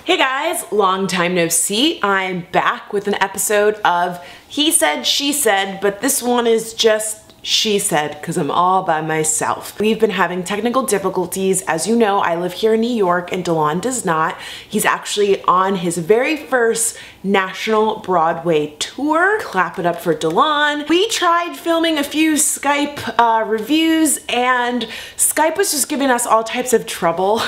Hey guys, long time no see. I'm back with an episode of He Said, She Said, but this one is just she said because I'm all by myself. We've been having technical difficulties. As you know, I live here in New York and DeLon does not. He's actually on his very first national Broadway tour. Clap it up for DeLon. We tried filming a few Skype reviews and Skype was just giving us all types of trouble.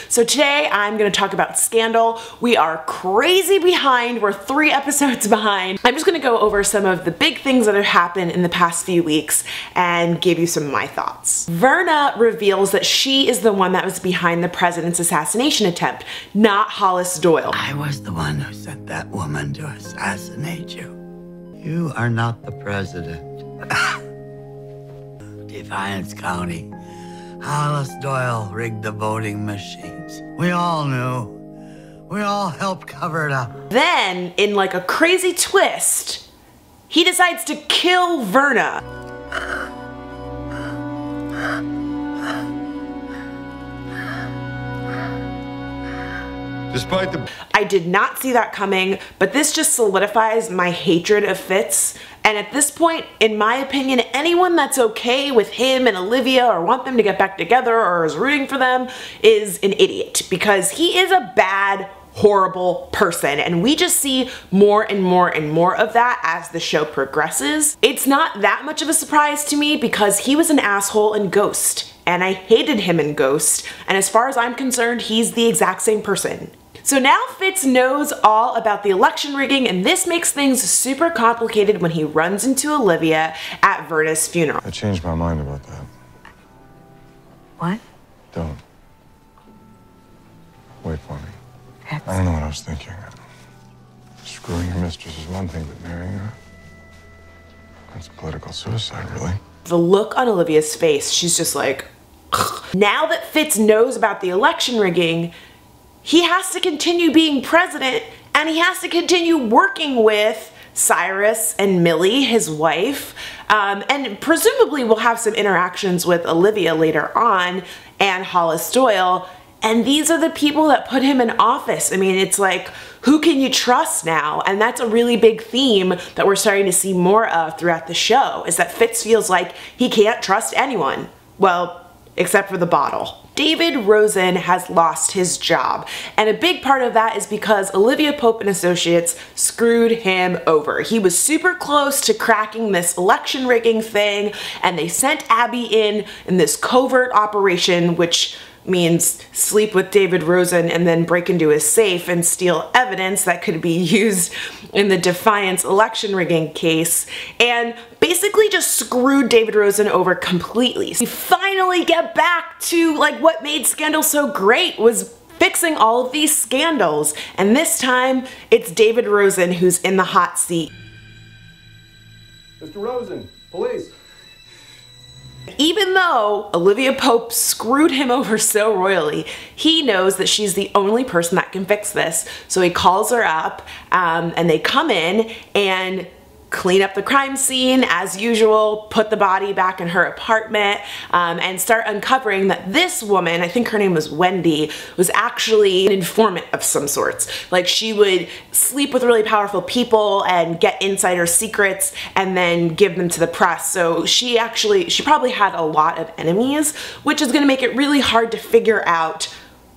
So today I'm gonna talk about Scandal. We are crazy behind. We're 3 episodes behind. I'm just gonna go over some of the big things that have happened in the past few weeks and give you some of my thoughts. Verna reveals that she is the one that was behind the president's assassination attempt, not Hollis Doyle. I was the one who sent that woman to assassinate you. You are not the president. Defiance County. Hollis Doyle rigged the voting machines. We all knew. We all helped cover it up. Then, in like a crazy twist, he decides to kill Verna. I did not see that coming, but this just solidifies my hatred of Fitz. And at this point, in my opinion, anyone that's okay with him and Olivia or want them to get back together or is rooting for them is an idiot, because he is a bad, horrible person, and we just see more and more and more of that as the show progresses. It's not that much of a surprise to me because he was an asshole in Ghost, and I hated him in Ghost, and as far as I'm concerned, he's the exact same person. So now Fitz knows all about the election rigging, and this makes things super complicated when he runs into Olivia at Verna's funeral. I changed my mind about that. What? Don't. Wait for me. I don't know what I was thinking. Screwing your mistress is one thing, but marrying her? That's political suicide, really. The look on Olivia's face, she's just like, ugh. Now that Fitz knows about the election rigging, he has to continue being president, and he has to continue working with Cyrus and Millie, his wife, and presumably we'll have some interactions with Olivia later on and Hollis Doyle. And these are the people that put him in office. I mean, it's like, who can you trust now? And that's a really big theme that we're starting to see more of throughout the show, is that Fitz feels like he can't trust anyone. Well, except for the bottle. David Rosen has lost his job, and a big part of that is because Olivia Pope and Associates screwed him over. He was super close to cracking this election rigging thing, and they sent Abby in this covert operation, which means sleep with David Rosen and then break into his safe and steal evidence that could be used in the Defiance election rigging case, and basically just screwed David Rosen over completely. We finally get back to like what made Scandal so great, was fixing all of these scandals, and this time it's David Rosen who's in the hot seat. Mr. Rosen, police. Even though Olivia Pope screwed him over so royally, he knows that she's the only person that can fix this. So he calls her up and they come in and clean up the crime scene as usual, put the body back in her apartment, and start uncovering that this woman, I think her name was Wendy, was actually an informant of some sorts. Like, she would sleep with really powerful people and get insider secrets and then give them to the press. So she probably had a lot of enemies, which is gonna make it really hard to figure out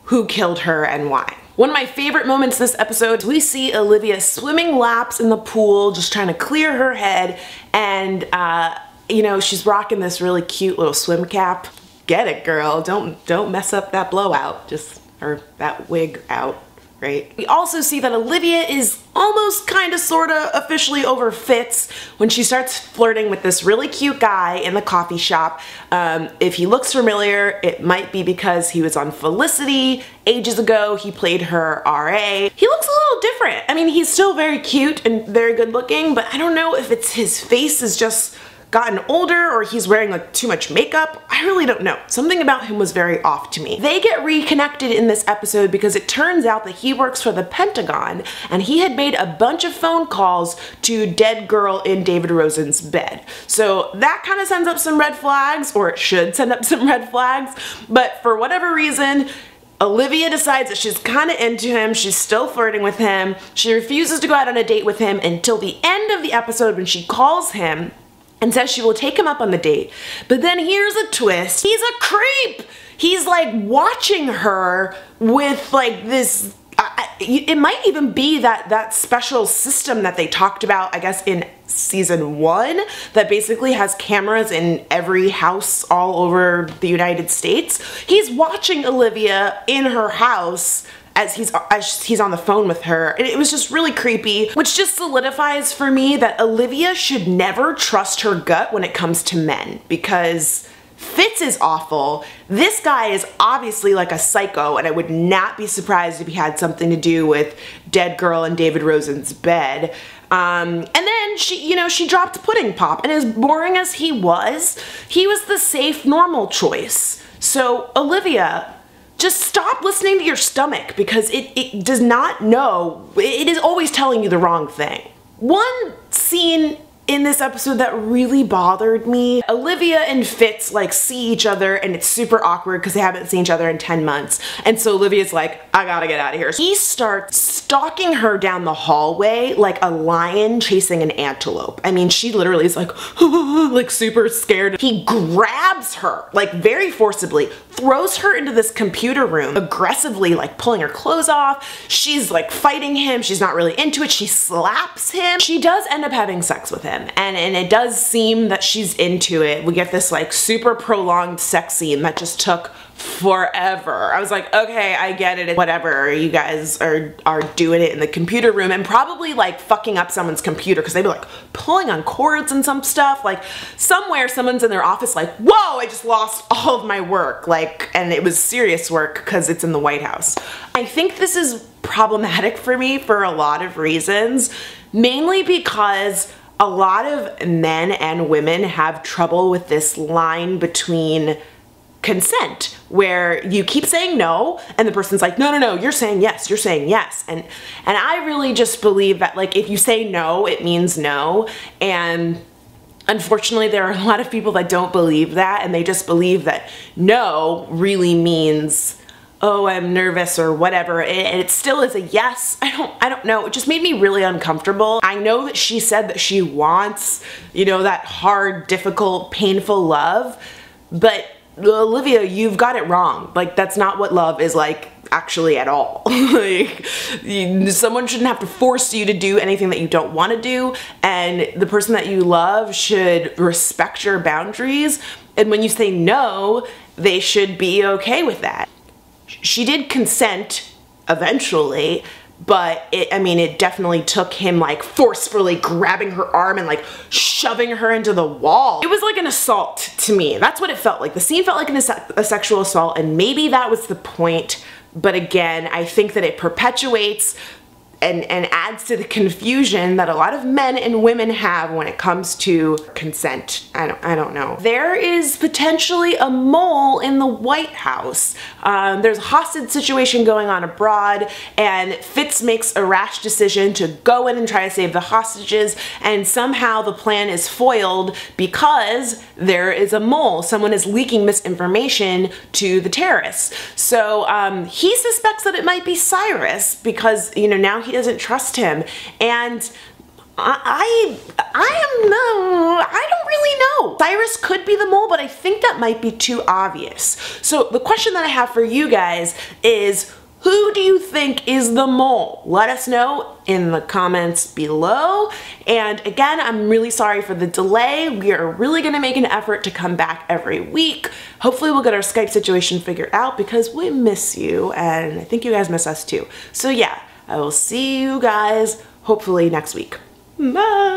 who killed her and why. One of my favorite moments this episode, we see Olivia swimming laps in the pool, just trying to clear her head, and you know, she's rocking this really cute little swim cap. Get it, girl. Don't mess up that blowout, or that wig out. Right? We also see that Olivia is almost kind of sort of officially over Fitz when she starts flirting with this really cute guy in the coffee shop. If he looks familiar, it might be because he was on Felicity ages ago. He played her RA. He looks a little different. I mean, he's still very cute and very good looking, but I don't know if it's his face is just gotten older or he's wearing like too much makeup. I really don't know. Something about him was very off to me. They get reconnected in this episode because it turns out that he works for the Pentagon and he had made a bunch of phone calls to dead girl in David Rosen's bed. So that kind of sends up some red flags, or it should send up some red flags, but for whatever reason, Olivia decides that she's kind of into him. She's still flirting with him. She refuses to go out on a date with him until the end of the episode when she calls him and says she will take him up on the date. But then here's a twist. He's a creep. He's like watching her with like this, it might even be that special system that they talked about, I guess, in season 1 that basically has cameras in every house all over the United States. He's watching Olivia in her house as he's on the phone with her, and it was just really creepy, which just solidifies for me that Olivia should never trust her gut when it comes to men, because Fitz is awful. This guy is obviously like a psycho, and I would not be surprised if he had something to do with Dead Girl and David Rosen's bed. And then she dropped Pudding Pop, and as boring as he was the safe, normal choice. So Olivia, just stop listening to your stomach, because it does not know. It is always telling you the wrong thing. One scene in this episode that really bothered me, Olivia and Fitz like see each other, and it's super awkward because they haven't seen each other in 10 months. And so Olivia's like, I gotta get out of here. He starts stalking her down the hallway like a lion chasing an antelope. I mean, she literally is like, like super scared. He grabs her like very forcibly, throws her into this computer room, aggressively like pulling her clothes off. She's like fighting him. She's not really into it. She slaps him. She does end up having sex with him. And it does seem that she's into it. We get this like super prolonged sex scene that just took forever. I was like, okay, I get it. Whatever, you guys are doing it in the computer room and probably like fucking up someone's computer, because they'd be like pulling on cords and some stuff. Like somewhere someone's in their office like, whoa, I just lost all of my work. Like, and it was serious work because it's in the White House. I think this is problematic for me for a lot of reasons, mainly because a lot of men and women have trouble with this line between consent, where you keep saying no and the person's like, no, you're saying yes, you're saying yes. And I really just believe that like if you say no, it means no. And unfortunately there are a lot of people that don't believe that, and they just believe that no really means, oh, I'm nervous or whatever, and it still is a yes. I don't know. It just made me really uncomfortable. I know that she said that she wants, that hard, difficult, painful love, but Olivia, you've got it wrong. Like, that's not what love is like actually at all. Like, someone shouldn't have to force you to do anything that you don't want to do, and the person that you love should respect your boundaries, and when you say no, they should be okay with that. She did consent eventually, but it definitely took him like forcefully grabbing her arm and like shoving her into the wall. It was like an assault to me. That's what it felt like. The scene felt like a sexual assault, and maybe that was the point. But again, I think that it perpetuates and adds to the confusion that a lot of men and women have when it comes to consent. I don't know. There is potentially a mole in the White House. There's a hostage situation going on abroad, and Fitz makes a rash decision to go in and try to save the hostages, and somehow the plan is foiled because there is a mole. Someone is leaking misinformation to the terrorists. So he suspects that it might be Cyrus because, now he doesn't trust him, and I don't really know. Cyrus could be the mole, but I think that might be too obvious. So the question that I have for you guys is, who do you think is the mole? Let us know in the comments below. And again, I'm really sorry for the delay. We are really gonna make an effort to come back every week. Hopefully we'll get our Skype situation figured out, because we miss you, and I think you guys miss us too. So yeah, I will see you guys hopefully next week. Bye!